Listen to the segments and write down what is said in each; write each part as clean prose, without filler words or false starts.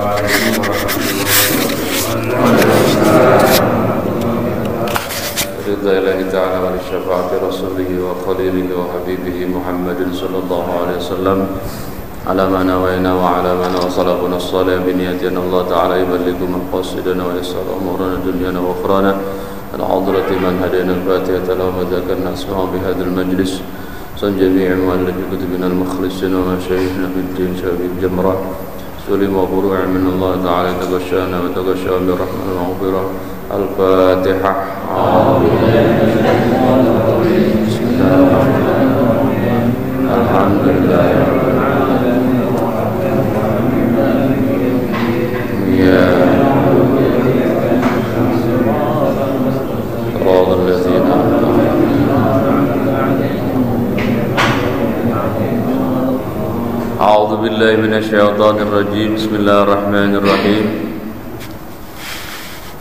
رضا الله تعالى ولشفاعة رسوله وخليله وحبيبه محمد صلى الله عليه وسلم على ما نوينا وعلى ما وصلنا الصالح بنيتنا الله تعالى يبلغ مقاصدنا ويسر أمورنا دنيانا وأخرانا الحضرة من هدينا الفاتحة لهم ذكرنا اسمعوا بهذا المجلس صن جميع مؤلف كتبنا المخلصين ومشايخنا في الدين شبيب جمرة سلم وفروع من الله تعالى تغشانا وتغشى برحمة المغفرة الفاتحة. بسم الله الرحمن الرحيم الحمد لله يا صراط الذين أعوذ بالله من الشيطان الرجيم بسم الله الرحمن الرحيم.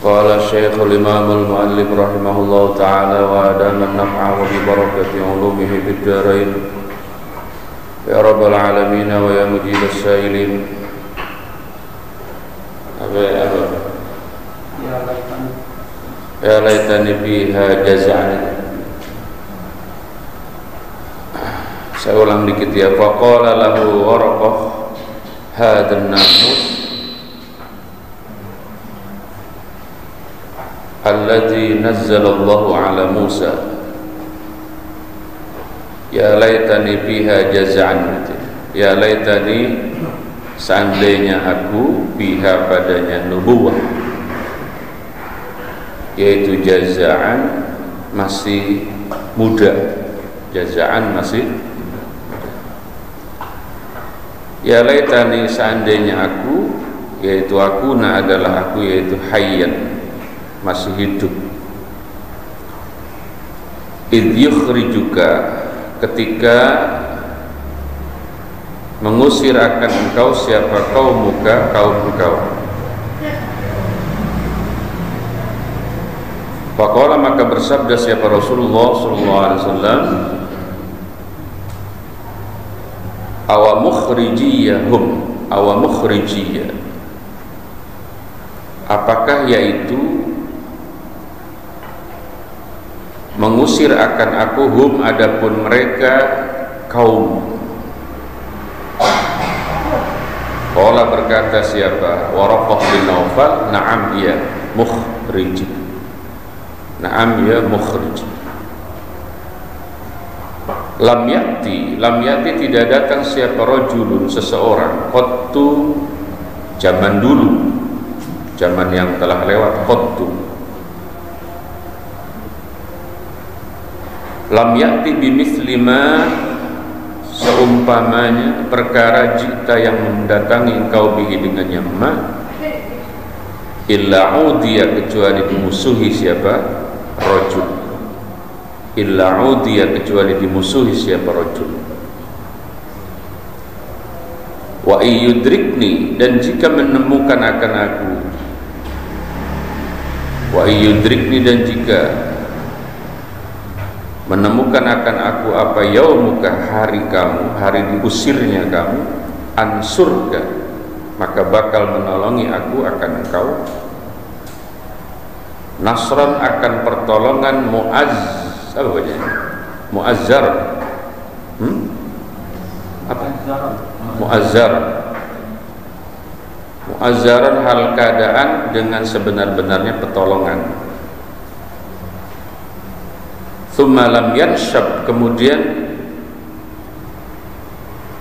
قال الشيخ الإمام المؤلف رحمه الله تعالى وأدام النفع وببركة علومه في الدارين يا رب العالمين ويا مجيب السائلين. يا ليتني فيها جزعني. Saya ulang dikit ya. Faqala lahu Waraqah hadan namus alladzi nazzalallahu ala Musa. Ya laitani fiha jaz'an. Ya laitani, seandainya aku fiha padanya nubuwah, yaitu jaza'an masih muda, jaza'an masih. Ya laitani, seandainya aku, yaitu aku adalah aku, yaitu hayyan, masih hidup. Idh yukhrijuka, ketika mengusir akan engkau siapa qaumuka, kaum engkau. Faqala, maka bersabda siapa Rasulullah sallallahu alaihi wasallam, awa mukhrijiyahum, awa mukhrijiyah, apakah yaitu mengusir akan aku hum, adapun mereka kaum. Qala, berkata siapa Waraqah bin Naufal, na'am ya mukhrij, na'am ya mukhrij. Lam ya'ti, lam ya'ti, tidak datang siapa rajulun, seseorang, qattu, zaman dulu, zaman yang telah lewat, qattu. Lam ya'ti bimithli ma, seumpamanya perkara jita yang mendatangi engkau bihi dengannya ma, illa udiya, kecuali dimusuhi siapa rajul, illa udiya, kecuali dimusuhi siapa rajul. Wa iyudrikni, dan jika menemukan akan aku, wa iyudrikni, dan jika menemukan akan aku apa yaumuka, hari kamu, hari diusirnya kamu, ansurka, maka bakal menolongi aku akan engkau, nasran, akan pertolongan, apa bacanya? Muazzar. Apa? Muazzar. Muazzaran, hal keadaan dengan sebenar-benarnya pertolongan. Tsumma lam yanshab, kemudian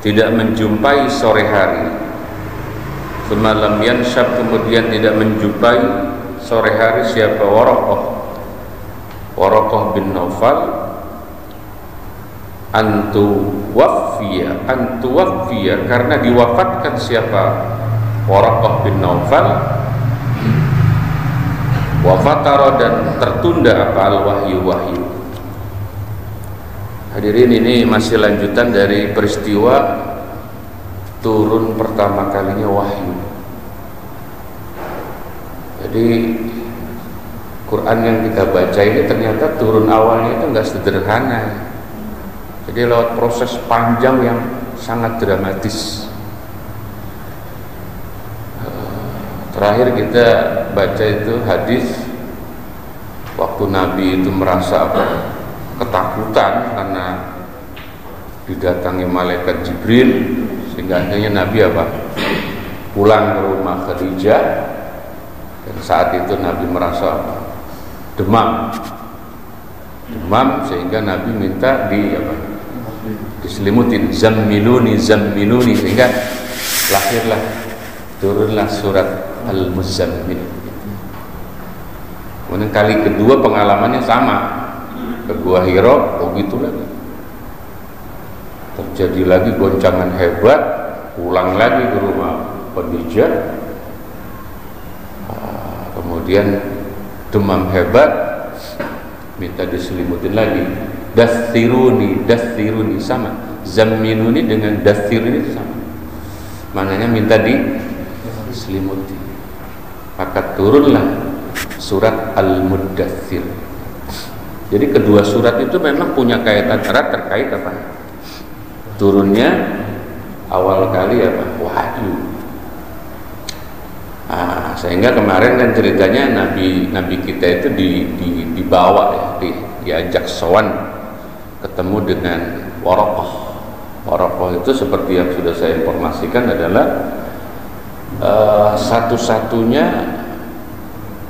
tidak menjumpai sore hari. Tsumma lam yanshab, kemudian tidak menjumpai sore hari siapa Waraqah bin Naufal, antu waffiya, karena diwafatkan siapa Waraqah bin Naufal, wafatara, dan tertunda apa al-wahyu. Hadirin, ini masih lanjutan dari peristiwa turun pertama kalinya wahyu. Jadi Quran yang kita baca ini ternyata turun awalnya itu enggak sederhana. Jadi lewat proses panjang yang sangat dramatis. Terakhir kita baca itu hadis waktu Nabi itu merasa ketakutan karena didatangi malaikat Jibril, sehingga akhirnya Nabi pulang ke rumah Khadijah. Dan saat itu Nabi merasa demam sehingga Nabi minta diselimutin, zammiluni, sehingga turunlah surat Al-Muzammil. Kemudian kali kedua pengalamannya sama, ke Gua Hira, begitu lagi. Terjadi lagi goncangan hebat, pulang lagi ke rumah Khadijah. Kemudian demam hebat, minta diselimutin lagi. Dathiruni sama. Zammiluni dengan dathiruni sama. Maknanya minta diselimuti. Maka turunlah surat Al-Muddathir. Jadi kedua surat itu memang punya kaitan erat terkait turunnya awal kali wahyu. Sehingga kemarin kan ceritanya Nabi kita itu dibawa diajak sowan ketemu dengan Waraqah. Waraqah itu seperti yang sudah saya informasikan adalah satu-satunya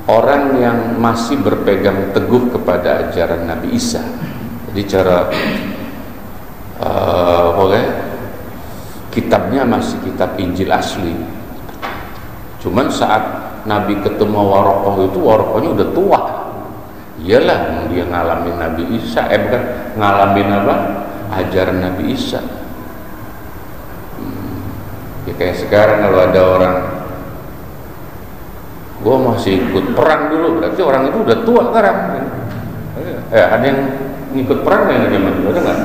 orang yang masih berpegang teguh kepada ajaran Nabi Isa. Jadi cara kitabnya masih kitab Injil asli. Cuman saat Nabi ketemu Waraqah itu, Waraqahnya udah tua. Iyalah, dia ngalamin Nabi Isa, ngalamin ajaran Nabi Isa. Ya kayak sekarang kalau ada orang, gue masih ikut perang dulu, berarti orang itu udah tua sekarang. Ada yang ngikut perang yang zaman dulu, ada nggak?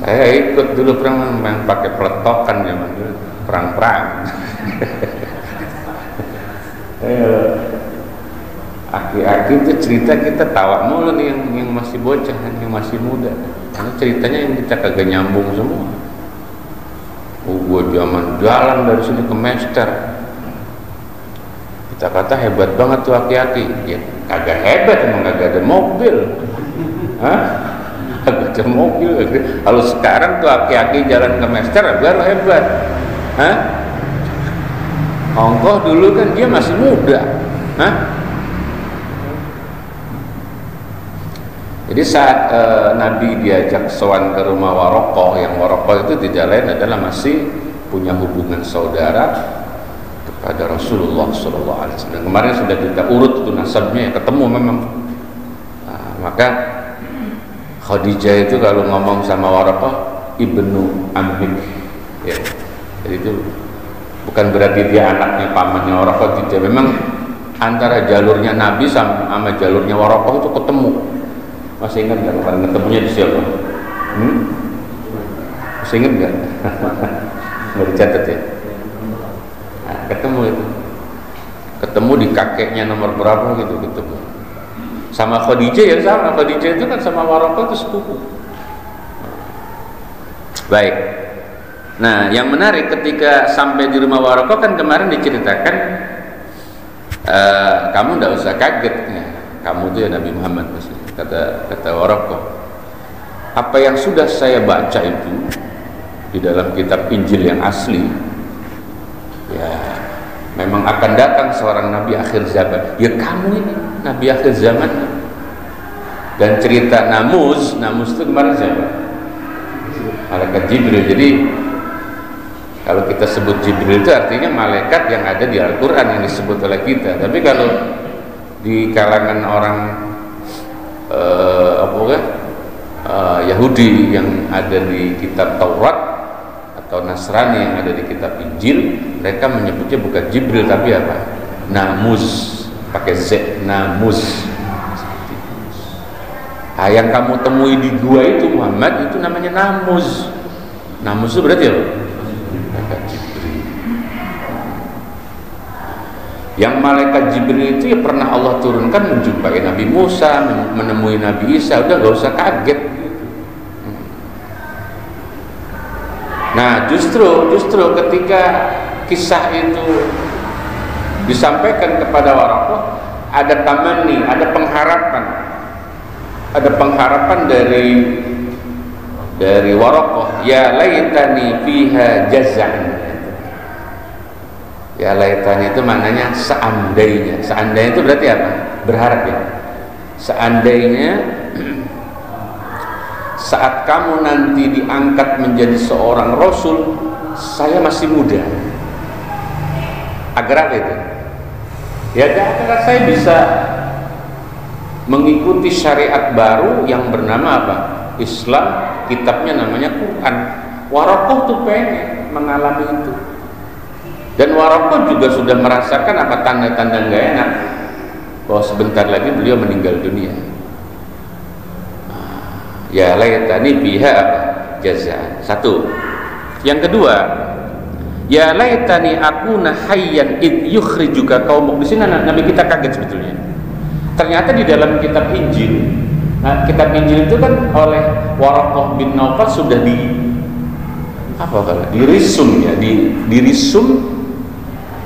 Saya ikut dulu perang, main pakai peletokan zaman dulu, perang-perang. Aki-aki itu cerita kita tawa mulu nih yang masih bocah, yang masih muda, karena ceritanya yang kita kagak nyambung semua. Gue zaman jalan dari sini ke Mester, kita kata hebat banget tuh aki-aki. Ya kagak hebat, emang kagak ada mobil. Kagak ada mobil. Kalau sekarang tuh aki-aki jalan ke Mester baru hebat. Ongkoh dulu kan dia masih muda. Jadi saat Nabi diajak sowan ke rumah Waraqah, yang Waraqah itu tidak lain adalah masih punya hubungan saudara kepada Rasulullah SAW. Kemarin sudah kita urut itu nasabnya, ketemu memang. Maka Khadijah itu kalau ngomong sama Waraqah, ibnu Ammik, ya. Jadi itu bukan berarti dia anaknya pamannya Waraqah, tidak. Memang antara jalurnya Nabi sama jalurnya Waraqah itu ketemu. Masih ingat nggak kemarin ketemunya di siapa? Masih ingat nggak? Nggak dicatat ya? Ketemu itu, ketemu di kakeknya nomor berapa gitu, ketemu. Sama Khadijah ya sama, Khadijah itu kan sama Waraqah itu sepupu. Baik. Nah, yang menarik ketika sampai di rumah Waraqah kan kemarin diceritakan, kamu tidak usah kaget, ya. Kamu itu ya Nabi Muhammad maksudnya. Kata Waraqah, apa yang sudah saya baca itu di dalam kitab Injil yang asli, ya memang akan datang seorang Nabi akhir zaman. Ya kamu ini Nabi akhir zaman. Dan cerita Namuz itu kemarin siapa? Malaikat Jibril. Jadi kalau kita sebut Jibril itu artinya malaikat yang ada di Al-Quran yang disebut oleh kita. Tapi kalau di kalangan orang Yahudi yang ada di kitab Taurat atau Nasrani yang ada di kitab Injil, mereka menyebutnya bukan Jibril tapi apa? Namuz, pakai Z, Namuz. Yang kamu temui di gua itu Muhammad, itu namanya Namuz. Namuz itu berarti apa? Jibril. Yang malaikat Jibril itu ya pernah Allah turunkan menjumpai Nabi Musa, menemui Nabi Isa. Udah gak usah kaget. Nah justru ketika kisah itu disampaikan kepada Waraqah, ada tamanni, ada pengharapan dari Waraqah, ya laitani fiha jaz'an. Ya laitani itu maknanya seandainya. Seandainya itu berarti apa? Berharap ya. Seandainya saat kamu nanti diangkat menjadi seorang rasul, saya masih muda. Agar apa itu? Ya agar saya bisa mengikuti syariat baru yang bernama apa? Islam, kitabnya namanya Quran. Waraqah tuh pengen mengalami itu. Dan Waraqah juga sudah merasakan apa tanda-tanda nggak enak, bahwa sebentar lagi beliau meninggal dunia. Ya laitani biha apa? Jazaan. Satu. Yang kedua, ya laitani akuna hayyan id yukhrijuka qaumuk. Di sini Nabi kita kaget sebetulnya. Ternyata di dalam kitab Injil, kitab Injil itu kan oleh Waraqah bin Naufal sudah dirisum ya, dirisum.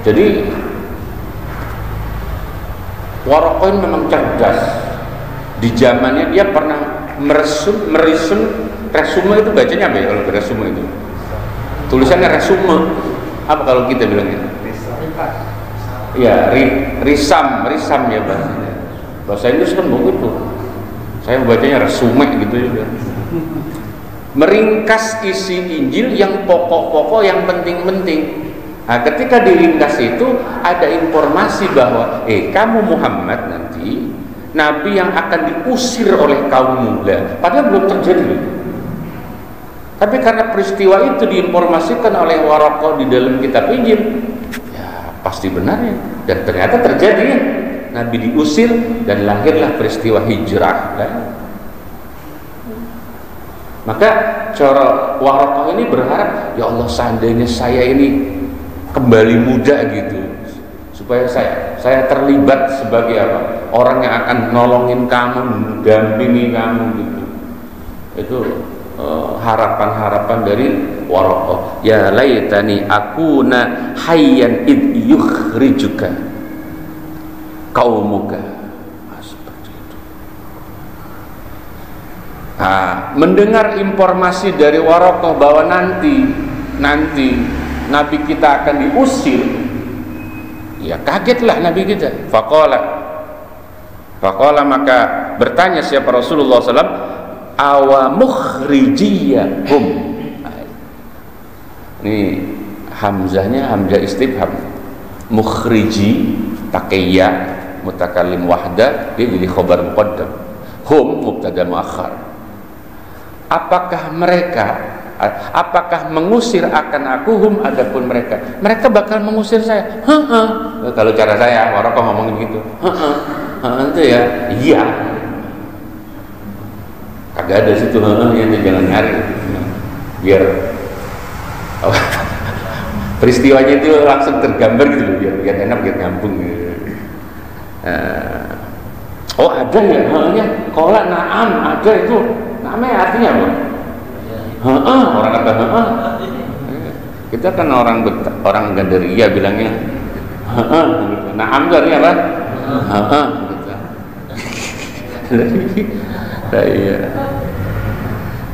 Jadi Waraqah memang cerdas. Di zamannya dia pernah merisum resume itu bacanya apa ya kalau resume itu? Tulisannya resume. Apa kalau kita bilangnya? Ya, risam ya bahasanya. Bahasa Inggris kan begitu. Saya bacanya resume gitu juga. Meringkas isi Injil yang pokok-pokok, yang penting-penting. Nah, ketika diringkas itu ada informasi bahwa kamu Muhammad nanti Nabi yang akan diusir oleh kaummu. Padahal belum terjadi. Tapi karena peristiwa itu diinformasikan oleh Waraqah di dalam kitab Injil, ya pasti benar ya. Dan ternyata terjadi ya. Nabi diusir dan lahirlah peristiwa hijrah. Maka cara Waraqah ini berharap, ya Allah seandainya saya ini kembali muda gitu, supaya saya terlibat sebagai apa? Orang yang akan nolongin kamu, mendampingi kamu gitu. Itu harapan-harapan dari Waraqah. Ya laitani akuna hayyan id yukhrijuka qaumuka. Seperti itu. Mendengar informasi dari Waraqah bahwa nanti Nabi kita akan diusir, ya kagetlah Nabi kita. Faqala maka bertanya siapa Rasulullah SAW, awa mukhrijiyahum. Ini hamzahnya hamzah istifham. Mukhriji pakai ya, mutakallim wahda, dia jadi khabar muqaddam. Hum mubtada muakhar. Apakah mengusir akan aku? Hum adapun mereka bakal mengusir saya. Kalau cara saya Waraqah ngomongin gitu. Itu ya, iya. Kagak ada situ yang jangan nyari. Biar peristiwanya itu langsung tergambar gitu loh, biar enak, biar nyambung gitu. Oh ada ya, kola na'am ada itu. Namanya artinya apa? Orang kata kita kan orang Gandaria bilangnya na'am itu artinya apa? Iya.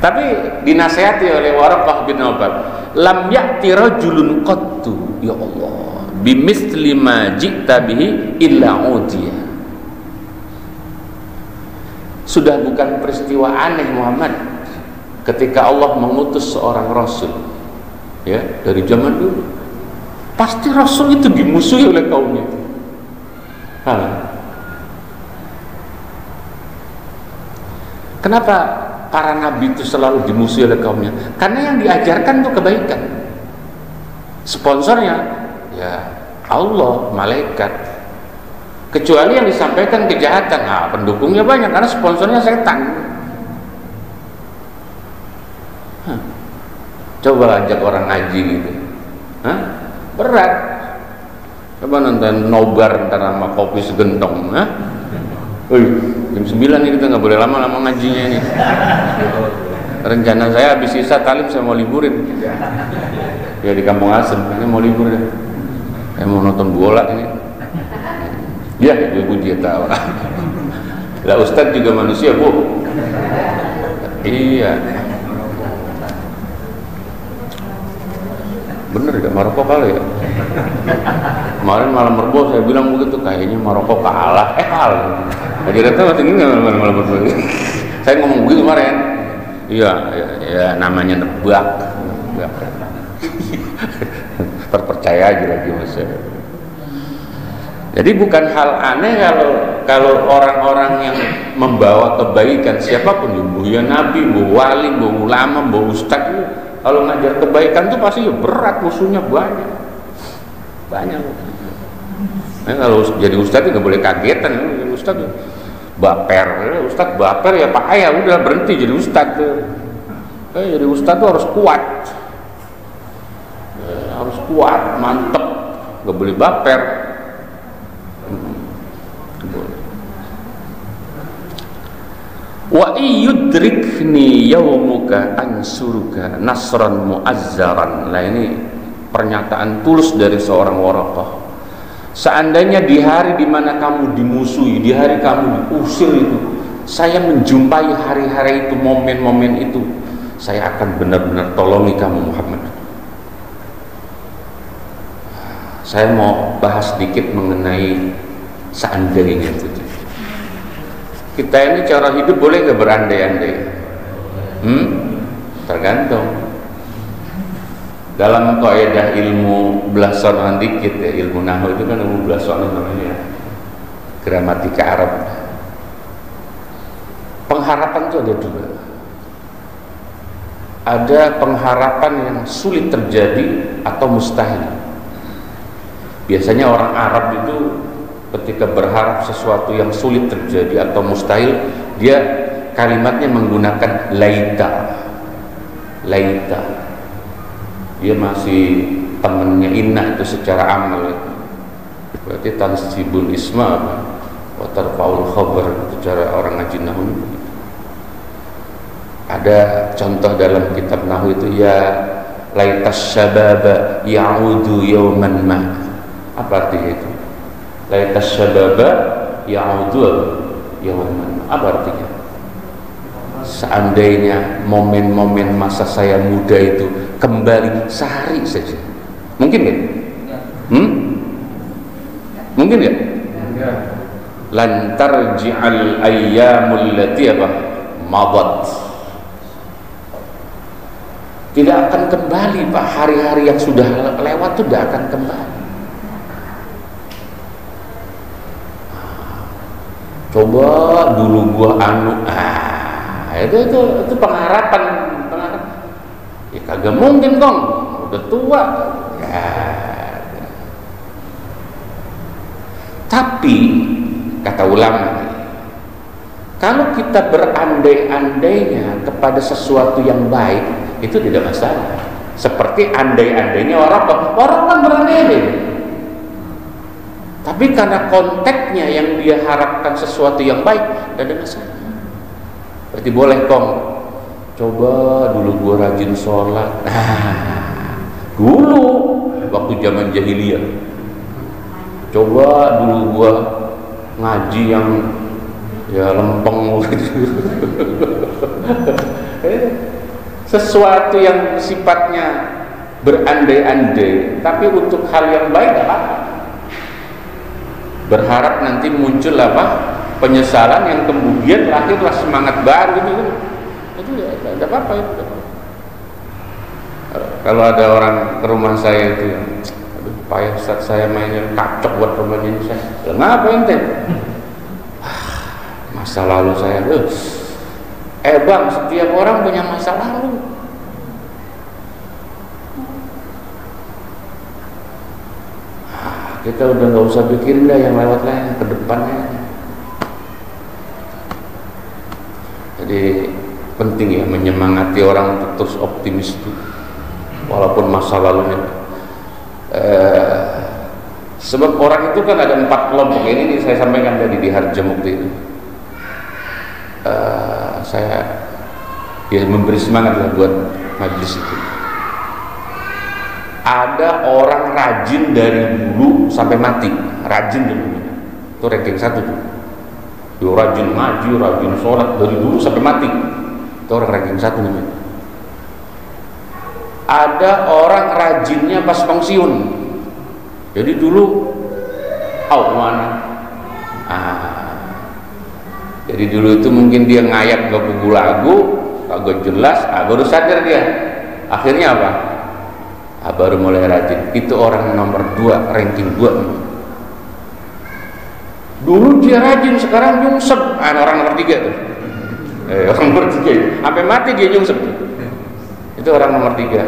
Tapi dinasihati oleh Waraqah bin Naufal, lam ya'ti rajulun qattu ya Allah bimithli ma ji'ta bihi illa udiya. Sudah bukan peristiwa aneh Muhammad ketika Allah mengutus seorang rasul ya dari zaman dulu. Pasti rasul itu dimusuhi oleh kaumnya. Kenapa para nabi itu selalu dimusuhi oleh kaumnya? Karena yang diajarkan itu kebaikan. Sponsornya ya Allah, malaikat. Kecuali yang disampaikan kejahatan, pendukungnya banyak karena sponsornya setan. Coba ajak orang ngaji gitu, berat. Coba nonton nobar ntar sama kopi segentong, jam 9 nih kita nggak boleh lama-lama ngajinya nih. Rencana saya habis sisa talim saya mau liburin. Ya di kampung Asem, ini mau libur deh. Saya mau nonton bola ini. Ya, ibu dia tahu. Lah Ustadz juga manusia, Bu. Iya. Bener gak Maroko kali ya? Kemarin malam Rebo saya bilang begitu, kayaknya Maroko kalah. Kalah. Lagi datang masih gini malam Rebo. Saya ngomong begitu kemarin. Iya, ya namanya nebak. Terpercaya aja lagi Mas. Jadi bukan hal aneh kalau orang-orang yang membawa kebaikan siapapun, ya Nabi, bu wali, bu ulama, bu ustadz, kalau ngajar kebaikan tuh pasti berat, musuhnya banyak. Nah, kalau jadi ustadz nggak boleh kagetan, jadi ustadz baper, baper ya Pak ya udah berhenti jadi ustadz. Jadi ustadz tuh harus kuat, mantep, nggak boleh baper. Wa iyudrikni yaumuka ansuruka nasran muazzaran. Lah ini pernyataan tulus dari seorang Waraqah. Seandainya di hari di mana kamu dimusuhi, di hari kamu diusir itu, saya menjumpai hari-hari itu, momen-momen itu, saya akan benar-benar tolongi kamu Muhammad. Saya mau bahas sedikit mengenai seandainya itu. Kita ini cara hidup boleh nggak berandai-andai? Tergantung. Dalam kaidah ilmu belasan dikit ya, ilmu nahwu itu kan ilmu belasan namanya, gramatika Arab. Pengharapan itu ada dua. Ada pengharapan yang sulit terjadi atau mustahil. Biasanya orang Arab itu ketika berharap sesuatu yang sulit terjadi atau mustahil, dia kalimatnya menggunakan laita. Dia masih temennya inna itu secara amal. Berarti tansibul isma wa tarfaul khabar secara orang ngaji nahwu. Ada contoh dalam kitab nahwu itu, ya laitas syababa ya'udu yawman ma. Apa artinya itu? Laitas syababa ya'udu yawman. Apa artinya? Seandainya momen-momen masa saya muda itu kembali sehari saja, mungkin nggak? Mungkin nggak? Lan tarji'al ayyamul lati madat. Tidak akan kembali Pak, hari-hari yang sudah lewat itu tidak akan kembali. Coba dulu gua itu pengharapan. Ya kagak mungkin Kong, udah tua ya. Tapi kata ulama, kalau kita berandai-andainya kepada sesuatu yang baik, itu tidak masalah. Seperti andai-andainya orang kan berandai-andai. Tapi karena konteksnya yang dia harapkan sesuatu yang baik, tidak ada masalah. Berarti boleh Kong, coba dulu gua rajin sholat. Dulu waktu zaman jahiliyah, coba dulu gua ngaji yang ya lempeng gitu. Sesuatu yang sifatnya berandai-andai, tapi untuk hal yang baik tidak apa-apa. Berharap nanti muncul penyesalan yang kemudian lahirlah semangat baru itu ya tidak apa-apa itu. Kalau ada orang ke rumah saya itu, aduh payah saat saya mainnya kacok buat rumahnya ini saya, kenapa ente? Masa lalu saya, bang, setiap orang punya masa lalu. Kita udah nggak usah pikirin dah yang lewat lain ke depannya. Jadi penting ya menyemangati orang untuk terus optimis itu, walaupun masa lalunya. Sebab orang itu kan ada 4 kelompok. Ini saya sampaikan tadi di Harjamukti itu. Saya memberi semangat lah buat majelis itu. Ada orang rajin dari dulu sampai mati, rajin dulu, itu ranking 1 tuh. Dia rajin ngaji, rajin sholat dari dulu sampai mati, itu orang ranking 1 namanya. Ada orang rajinnya pas pensiun, jadi dulu mana? Jadi dulu itu mungkin dia ngayat ke buku lagu, kagak jelas, baru sadar dia. Akhirnya apa? Baru mulai rajin. Itu orang nomor 2, ranking 2. Dulu dia rajin, sekarang nyungsep. Orang nomor 3 tuh. Orang nomor 3 sampai mati dia nyungsep. Itu orang nomor 3.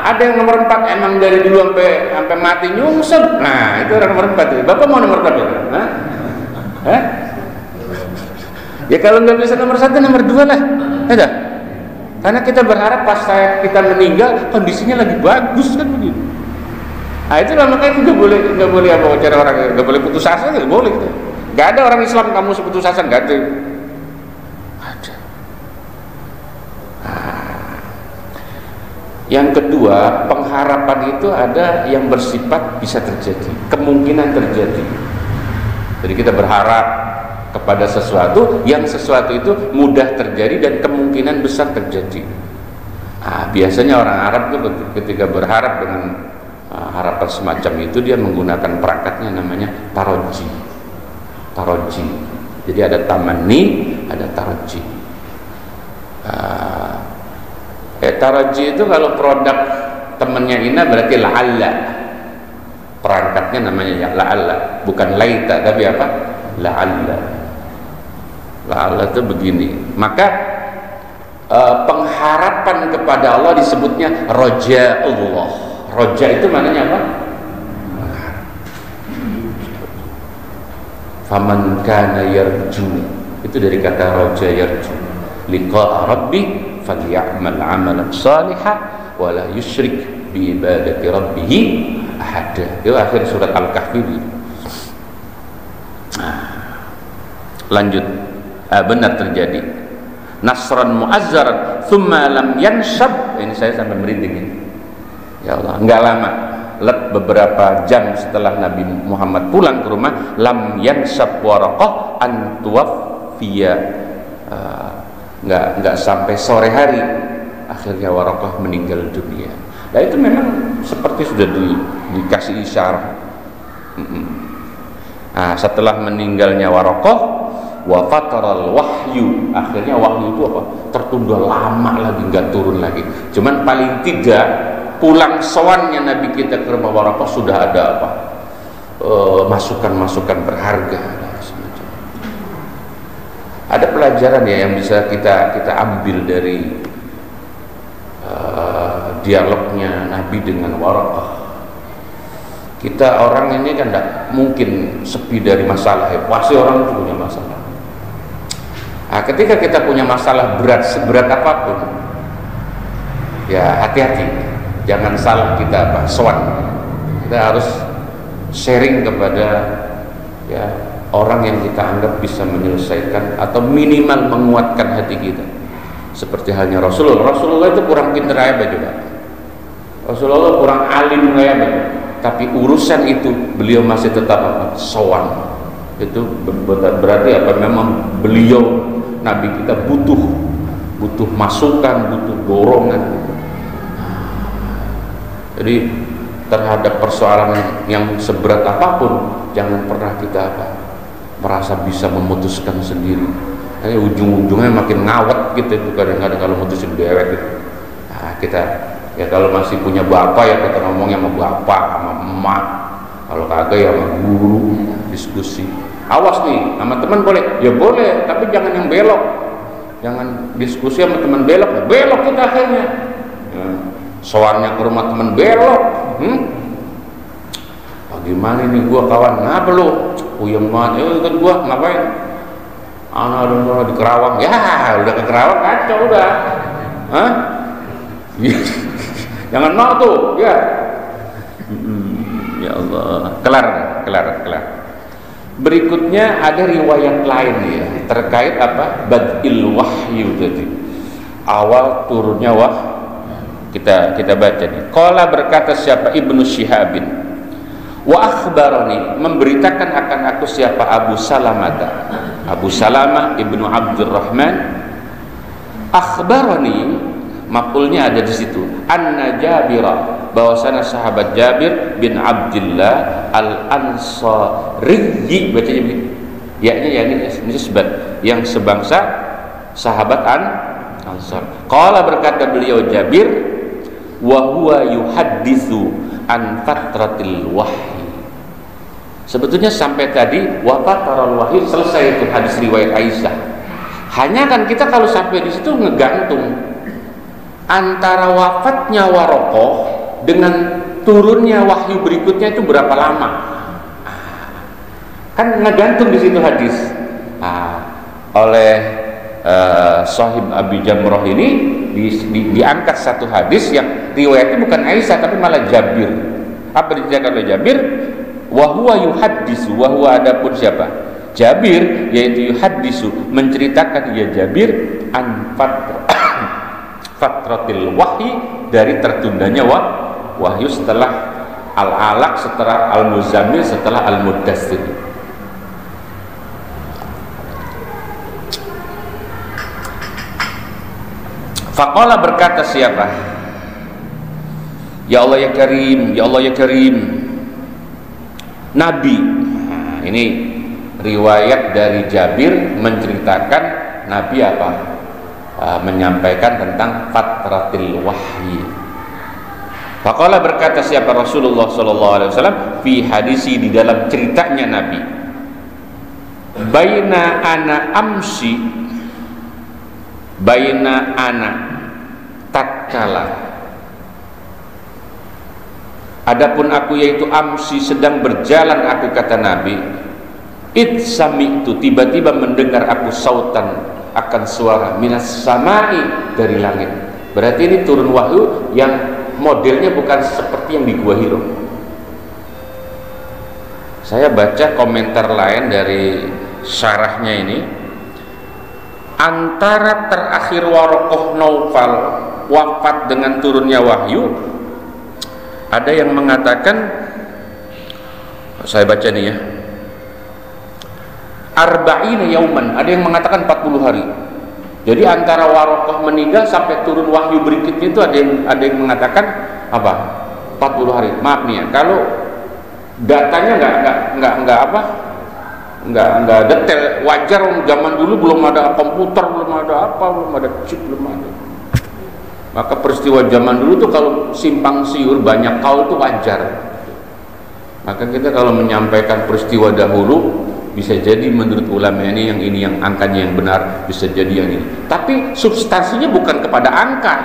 Ada yang nomor 4 emang dari dulu sampai mati nyungsep. Nah, itu orang nomor 4 tuh. Bapak mau nomor berapa? Ya kalau nggak bisa nomor 1, nomor 2 lah. Ada. Karena kita berharap pas kita meninggal kondisinya lagi bagus kan begitu. Itulah makanya nggak boleh apa cara orang nggak boleh putus asa, nggak boleh gitu. Nggak ada orang Islam kamu seputus asa, nggak ada. Yang kedua, pengharapan itu ada yang bersifat bisa terjadi, kemungkinan terjadi. Jadi kita berharap kepada sesuatu yang sesuatu itu mudah terjadi dan kemungkinan besar terjadi. Biasanya orang Arab itu ketika berharap dengan harapan semacam itu dia menggunakan perakatnya namanya taroji. Jadi ada tamanni, ada taroji. Taroji itu kalau produk temannya Ina berarti la'alla. Perangkatnya namanya la'alla, bukan laita tapi apa? La'alla. La'alla itu begini. Maka pengharapan kepada Allah disebutnya roja Allah. Roja itu maknanya apa? Faman kana yarju, itu dari kata roja yarju, liqa'a rabbi falyamal 'amalan shalihan wa la yusyrik bi ibadati rabbih ahada. Itu akhir surat Al-Kahfi. Lanjut. Benar terjadi. Nasran mu'azzaran thumma lam yanshab. Ini saya sampai merinding ini. Ya Allah, enggak lama, beberapa jam setelah Nabi Muhammad pulang ke rumah, lam yanshab Waraqah an tuwaffiya. Enggak sampai sore hari akhirnya Waraqah meninggal dunia. Nah itu memang seperti sudah dikasih isyarat. Setelah meninggalnya Waraqah, wa fataral wahyu, akhirnya wahyu itu apa? Tertunda lama lagi, nggak turun lagi. Cuman paling tidak pulang sowannya Nabi kita ke rumah Waraqah sudah ada apa? Masukan-masukan berharga. Ada pelajaran ya yang bisa kita ambil dari dialognya Nabi dengan Waraqah. Kita orang ini kan tidak mungkin sepi dari masalah ya. Pasti orang itu punya masalah. Ketika kita punya masalah seberat apapun, ya hati-hati, jangan salah kita sowan. Kita harus sharing kepada ya orang yang kita anggap bisa menyelesaikan atau minimal menguatkan hati kita. Seperti halnya Rasulullah itu kurang pintar apa juga. Rasulullah kurang alim apa, tapi urusan itu beliau masih tetap apa? Sowan. Itu berarti apa? Memang beliau Nabi kita butuh masukan, butuh dorongan. Jadi terhadap persoalan yang seberat apapun, jangan pernah kita merasa bisa memutuskan sendiri. Ujung-ujungnya makin ngawet gitu itu kadang-kadang kalau mutusin dewek gitu. Kita ya kalau masih punya bapak ya kita ngomongnya sama bapak, sama emak. Kalau kagak ya sama guru, diskusi. Awas nih, sama teman boleh? Ya boleh, tapi jangan yang belok. Jangan diskusi sama teman belok, ya belok kita akhirnya. Soalnya ke rumah teman belok. Gimana nih gua kawan? Ngapa lu? Puyeng banget. Kan gua ngapain? Anak di Kerawang. Ya, udah ke Kerawang kacau udah. Jangan mau tuh, ya. Ya Allah, kelar. Berikutnya ada riwayat lain ya terkait apa? Badil wahyu tadi. Awal turunnya Kita baca nih. Qala berkata siapa? Ibnu Syihabin. Wa akhbarani, memberitakan akan aku siapa? Abu Salamah. Abu Salamah Ibnu Abdurrahman. Akhbarani, maf'ulnya ada di situ. Anna Jabira, bahwasana sahabat Jabir bin Abdullah Al-Ansari, bacanya begitu. Yakni nisbat yang sebangsa sahabat Ansar. Qala berkata beliau Jabir, wa huwa yuhadditsu an fatratil wahyi. Sebetulnya sampai tadi wafatarul wahyi selesai itu hadis riwayat Aisyah. Hanya kan kita kalau sampai di situ ngegantung antara wafatnya Warokoh dengan turunnya wahyu berikutnya itu berapa lama? Kan ngegantung di situ hadis. Oleh Sahib Abi Jamroh ini diangkat satu hadis yang riwayatnya bukan Aisyah tapi malah Jabir. Apa diceritakan oleh Jabir? Wa huwa yuhaddisu, wa huwa adapun siapa? Jabir, yaitu yuhaddisu, menceritakan dia Jabir an fatratil wahyi, dari tertundanya wahyu setelah Al-Alaq, setelah Al-Muzammil, setelah Al-Muddatsir. Faqala berkata siapa? Ya Allah ya Karim, ya Allah ya Karim, Nabi. Ini riwayat dari Jabir menceritakan Nabi apa? Menyampaikan tentang fatratil wahyi. Faqala berkata siapa? Rasulullah sallallahu alaihi wasallam fi hadisi, di dalam ceritanya Nabi. Baina ana amsi, baina ana tatkala, adapun aku yaitu amsi sedang berjalan aku, kata Nabi, id sami'tu, tiba-tiba mendengar aku sautan, akan suara, minas samai, dari langit. Berarti ini turun wahyu yang modelnya bukan seperti yang di Gua Hiro. Saya baca komentar lain dari syarahnya ini, antara terakhir Warokoh Naufal wafat dengan turunnya wahyu, ada yang mengatakan, saya baca nih ya, arba'ina yauman, ada yang mengatakan 40 hari. Jadi antara Warokoh meninggal sampai turun wahyu berikutnya itu ada yang mengatakan apa? 40 hari. Maaf nih ya, kalau datanya nggak detail, wajar. Zaman dulu belum ada komputer, belum ada apa, belum ada chip, belum ada. Maka peristiwa zaman dulu tuh kalau simpang siur banyak kaul itu wajar. Maka kita kalau menyampaikan peristiwa dahulu, bisa jadi menurut ulama ini yang angkanya yang benar, bisa jadi yang ini. Tapi substansinya bukan kepada angka.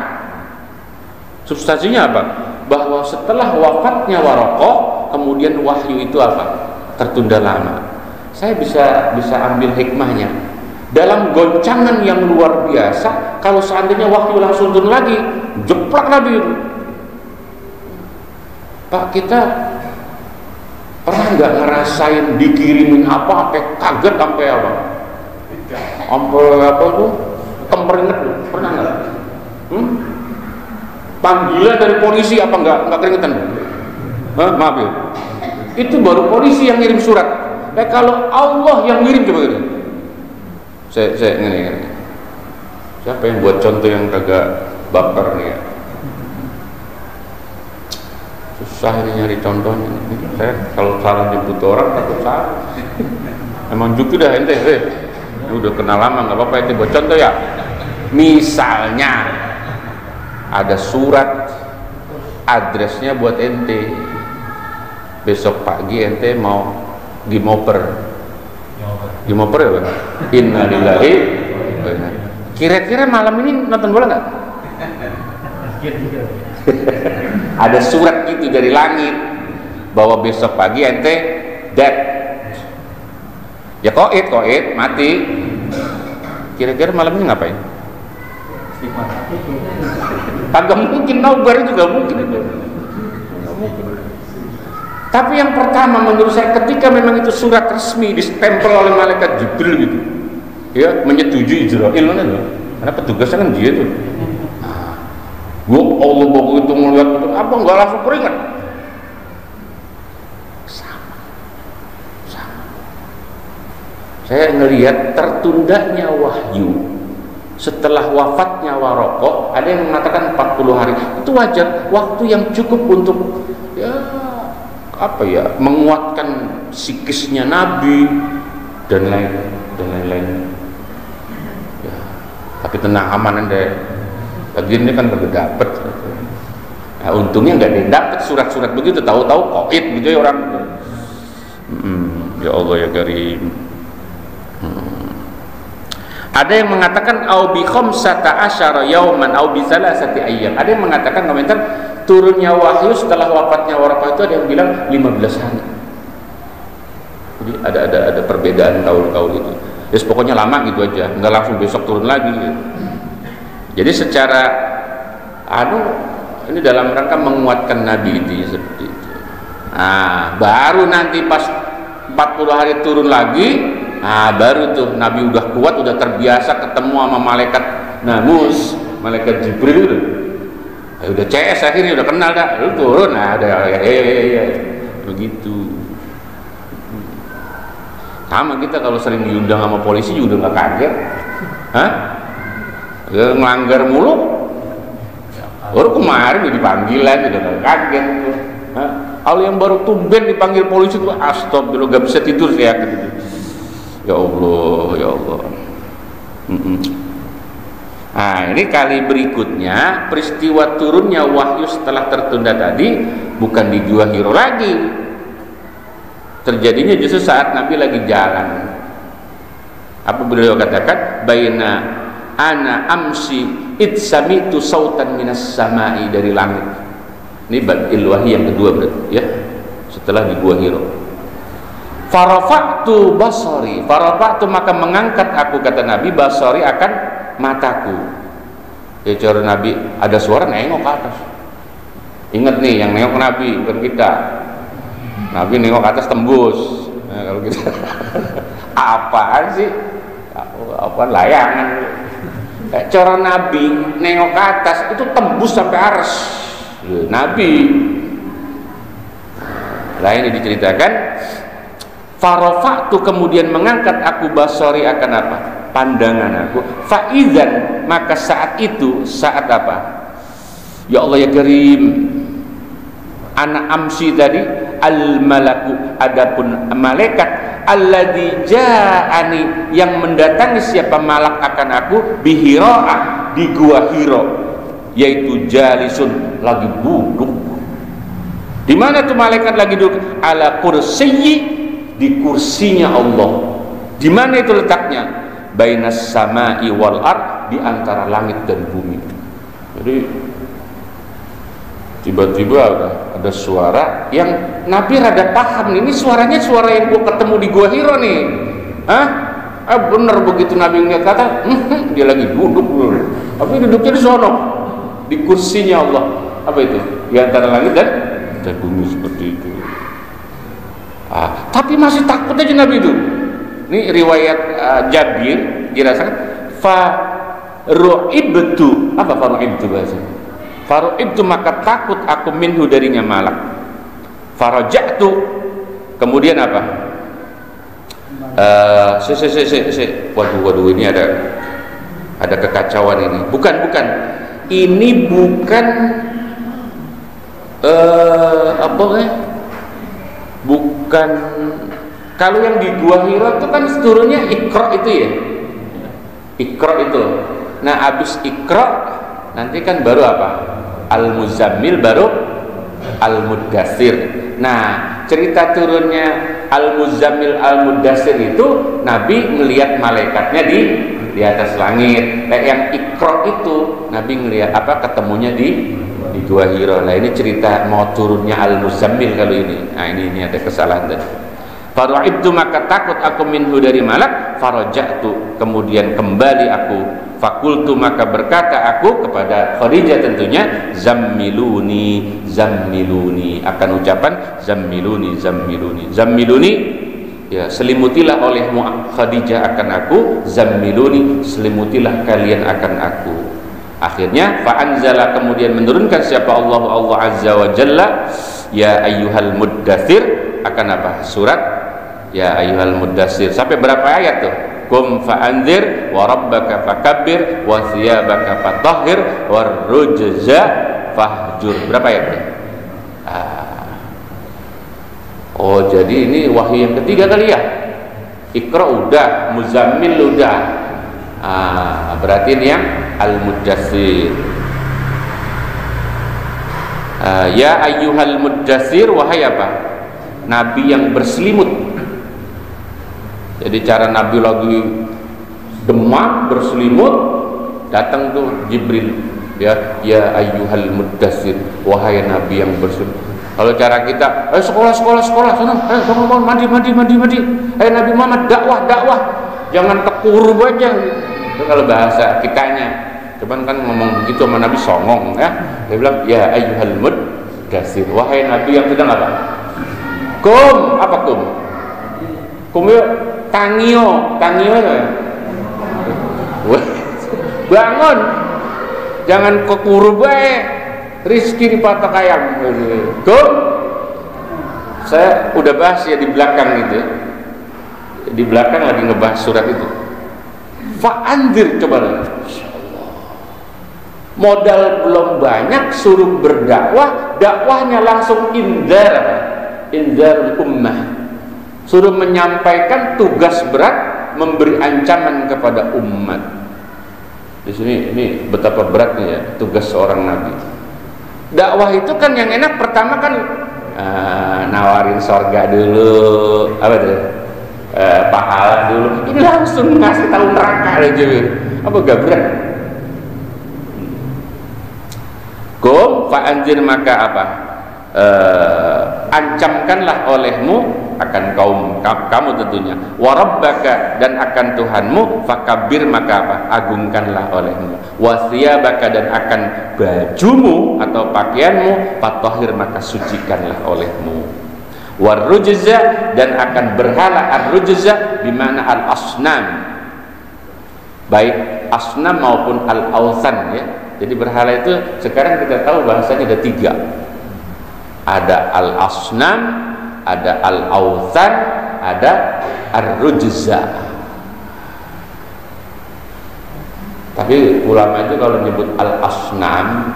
Substansinya apa? Bahwa setelah wafatnya Warokoh, kemudian wahyu itu apa? Tertunda lama. Saya bisa ambil hikmahnya. Dalam goncangan yang luar biasa, kalau seandainya wahyu langsung turun lagi, jeplak Nabi itu. Pak, kita pernah nggak ngerasain dikirimin apa sampai kaget, sampai apa? Sampai apa tuh? Kemeringet tuh, pernah nggak? Panggilan dari polisi apa nggak keringetan? Maaf ya. Itu baru polisi yang ngirim surat. Kalau Allah yang ngirim, coba gitu. Saya ngene. Siapa yang buat contoh yang kagak baper nih ya? Susah ini nyari contohnya. Saya kalau salah jemput orang takut salah. Emang juki dah ente, udah kenal lama, nggak apa-apa ente buat contoh ya. Misalnya ada surat, adresnya buat ente. Besok pagi ente mau gimoper ya Bang? Innalillahi. Kira-kira malam ini nonton bola nggak? Ada surat gitu dari langit bahwa besok pagi ente dead. Ya koit mati. Kira-kira malam ini ngapain? Kagak mungkin, nobar juga mungkin. Tapi yang pertama menurut saya, ketika memang itu surat resmi distempel oleh malaikat Jibril gitu, ya, menyetujui Israel, karena petugasnya kan dia tuh. Ya Allah, begitu melihat itu apa nggak langsung keringat? Sama. Saya ngelihat tertundanya wahyu setelah wafatnya Waraqah. Ada yang mengatakan 40 hari. Itu wajar, waktu yang cukup untuk menguatkan psikisnya Nabi dan lain-lain. Ya, tapi tenang, aman deh. Lagian ini kan udah dapet. Nah, untungnya nggak dapet surat-surat begitu, tahu-tahu koid gitu ya orang. Ya Allah ya Karim. Ada yang mengatakan au bi khamsata asyara yauman au bi salasati ayyam. Ada yang mengatakan komentar turunnya wahyu setelah wafatnya Waraqah itu ada yang bilang 15 hari. Jadi ada perbedaan kaul itu. Ya pokoknya lama gitu aja, nggak langsung besok turun lagi. Jadi secara ini dalam rangka menguatkan Nabi itu seperti itu. Nah, baru nanti pas 40 hari turun lagi, nah baru tuh Nabi udah kuat, udah terbiasa ketemu sama malaikat Namus, malaikat Jibril udah CS akhirnya, udah kenal dah, lu turun, nah udah begitu. Sama kita kalau sering diundang sama polisi juga udah nggak kaget, ngelanggar mulu, baru kemarin udah dipanggil lagi, udah nggak kaget tuh. Kalau yang baru tumben dipanggil polisi tuh astagfirullah, gak bisa tidur ya gitu. Ya Allah. Nah, ini kali berikutnya peristiwa turunnya wahyu setelah tertunda tadi bukan di Gua Hiro lagi. Terjadinya justru saat Nabi lagi jalan. Apa beliau katakan? Baina ana amsi itsamitu sautan minas samai, dari langit. Ini badil wahyi yang kedua berarti ya, setelah di Gua Hiro. Farafa'tu basari, farafa'tu maka mengangkat aku, kata Nabi, basari akan mataku. Ya cara Nabi ada suara nengok ke atas. Ingat nih, yang nengok Nabi bukan kita. Nabi nengok ke atas tembus. Nah, kalau kita apaan sih? Apa layangan? Cara Nabi nengok ke atas itu tembus sampai arsy. Nabi. Lain diceritakan, farafa'tu kemudian mengangkat aku basari akan apa? Pandangan aku. Fa'idhan maka saat itu, saat apa? Ya Allah ya Karim, anak amsi tadi al-malaku, adapun malaikat alladzi ja'ani yang mendatangi siapa malak akan aku bihira'ah di Gua Hiro, yaitu jalisun lagi duduk. Di mana tuh malaikat lagi duduk? Ala kursiyyi, di kursinya Allah. Di mana itu letaknya? Bainas samai wal ard, di antara langit dan bumi. Jadi tiba-tiba ada suara yang Nabi rada paham nih, ini suaranya suara yang gua ketemu di Gua Hiro nih. Bener begitu Nabi ngeliat kata, dia lagi duduk, tapi duduknya di sono, di kursinya Allah. Apa itu? Di antara langit dan bumi, seperti itu. Tapi masih takut aja Nabi itu. Ini riwayat Jabir dirasakan faru'ibtu. Apa faru'ibtu bahasa? Faru'ibtu maka takut aku minhu darinya malak. Faraja'tu kemudian apa? Waduh ini ada kekacauan ini. Bukan. Ini bukan bukan. Kalau yang di Gua Hiro itu kan turunnya Iqra itu ya, Iqra itu. Nah abis Iqra nanti kan baru apa? Al-Muzammil, baru Al-Muddatsir. Nah cerita turunnya Al-Muzammil, Al-Muddatsir itu Nabi melihat malaikatnya di atas langit. Nah yang Iqra itu Nabi ngelihat ketemunya di Gua Hiro. Nah ini cerita mau turunnya Al-Muzammil kalau ini. Nah ini ada kesalahan tadi. Faru'ibtu maka takut aku minhu dari malak. Faraja'tu kemudian kembali aku. Fakultu maka berkata aku kepada Khadijah tentunya, zammiluni akan ucapan zammiluni ya, selimutilah olehmu Khadijah akan aku, zammiluni selimutilah kalian akan aku. Akhirnya fa'anzala, kemudian menurunkan siapa Allah Azza wa Jalla, ya ayyuhal muddatsir, akan apa? Surat ya ayyuhal muddatsir. Sampai berapa ayat tuh? Qum fa'anzir wa rabbaka fakabbir wa thiyabaka fatahhir war rujza fahjur. Berapa ayat tuh? Oh, jadi ini wahyu yang ketiga kali ya. Iqra udah, Muzammil udah. Berarti ini yang Al-Muddatsir. Ya ayyuhal muddatsir, wahai apa? Nabi yang berselimut. Jadi cara Nabi lagi demam berselimut, datang tuh Jibril. Ya ayyuhal muddatsir, wahai Nabi yang berselimut. Kalau cara kita, sekolah, sana, bangun, mandi. Nabi Muhammad dakwah. Jangan tekurub aja. Itu kalau bahasa kitanya. Cuman kan ngomong begitu sama Nabi songong ya. Dia bilang ya ayyuhal muddatsir, wahai Nabi yang sedang apa? Kum, apa kum? Kum yuk, tangio ya. Bangun. Jangan kekurub aja. Rizki dipatok ayam. Kum. Saya udah bahas ya di belakang itu. Di belakang lagi ngebahas surat itu. Fa'anzir, coba lihat. Modal belum banyak, suruh berdakwah, dakwahnya langsung indzar ummah. Suruh menyampaikan tugas berat, memberi ancaman kepada umat. Di sini ini betapa beratnya ya tugas seorang nabi. Dakwah itu kan yang enak pertama kan nawarin sorga dulu, apa tuh? Pahala dulu. Ini langsung ngasih tahu neraka aja. Apa gak berat? Qum fa'anzir, maka apa? Ancamkanlah olehmu akan kamu tentunya, wa rabbaka, dan akan Tuhanmu, fakabbir, maka apa? Agungkanlah olehmu, wa thiyabaka, dan akan bajumu atau pakaianmu, fatahhir, maka sucikanlah olehmu, war rujza, dan akan berhala. Ar-rujza di mana al-asnam, baik asnam maupun al-awthan ya. Jadi berhala itu sekarang kita tahu bahasanya ada 3. Ada al-asnam, ada al-awthan, ada ar-rujza. Tapi ulama itu kalau nyebut al-asnam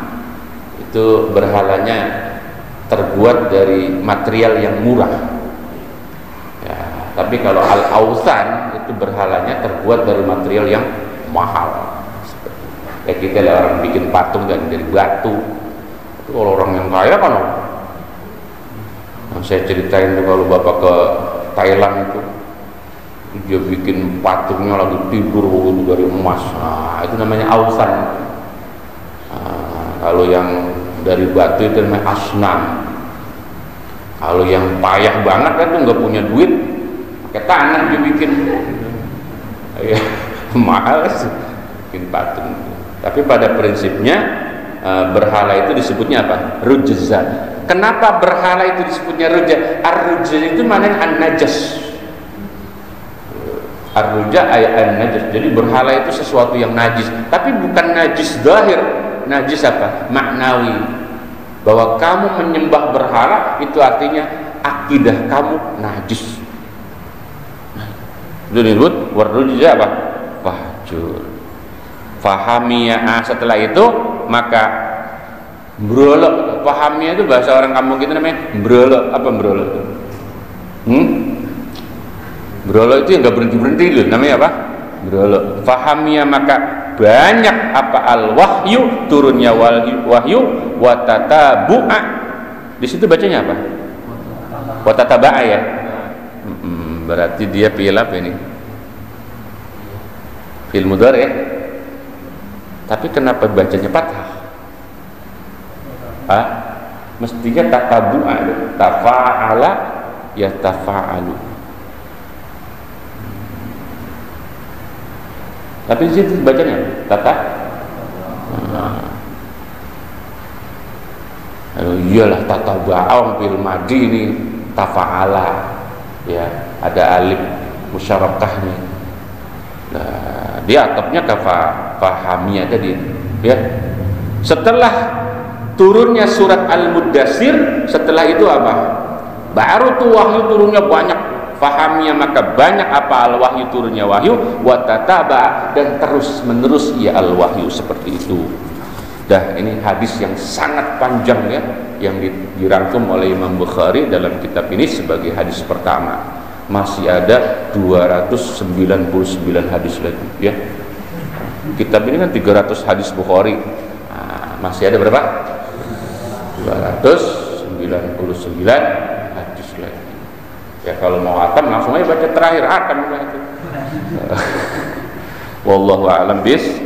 itu berhalanya terbuat dari material yang murah ya. Tapi kalau al-awthan itu berhalanya terbuat dari material yang mahal. Ya kita lihat orang bikin patung dari batu. Itu kalau orang yang kaya kan, saya ceritain tuh kalau bapak ke Thailand itu dia bikin patungnya lagi tidur begitu dari emas. Nah, itu namanya awthan. Kalau yang dari batu itu namanya asnam. Kalau yang payah banget kan tuh nggak punya duit, pakai tangan dia bikin. Ya, mahal sih bikin patung. Tapi pada prinsipnya berhala itu disebutnya apa? Rujza. Kenapa berhala itu disebutnya rujza? Ar-rujza itu maknanya an-najas. Ar-rujza ay an-najas. Jadi berhala itu sesuatu yang najis, tapi bukan najis zahir. Najis apa? Maknawi. Bahwa kamu menyembah berhala itu artinya akidah kamu najis. Itu disebut war-rujza apa? Fahjur. Fahamiyah. Setelah itu maka brolok. Fahamiyah itu bahasa orang kampung kita namanya brolok. Apa brolok itu? Brolok itu yang gak berhenti loh. Namanya apa? Brolok. Fahamiyah, maka banyak apa al-wahyu, turunnya wahyu, watatabu'a. Di situ bacanya apa? Watataba'a ya. Berarti dia fi'il apa ini? Fi'il mudhari ya. Tapi kenapa bacanya fathah? Mestinya tatabu'a, tafa'ala ya tafa'alu. Tapi di situ bacanya tata. Iyalah tataba'am fil madi ini tafa'ala. Ya, ada alif musyarakahnya. Nah, dia atapnya ke fahamiyah tadi. Ya. Setelah turunnya surat Al-Muddatsir, setelah itu apa? Baru tuh wahyu turunnya banyak, fahamnya maka banyak apa al-wahyu turunnya wahyu, wa tataba, dan terus menerus ia al-wahyu seperti itu. Dah, ini hadis yang sangat panjang ya, yang dirangkum oleh Imam Bukhari dalam kitab ini sebagai hadis pertama. Masih ada 299 hadis lagi ya. Kitab ini kan 300 hadis Bukhari. Nah, masih ada berapa? 299 hadis lagi. Ya kalau mau atam langsung aja baca terakhir atam itu. Wallahu a'lam bis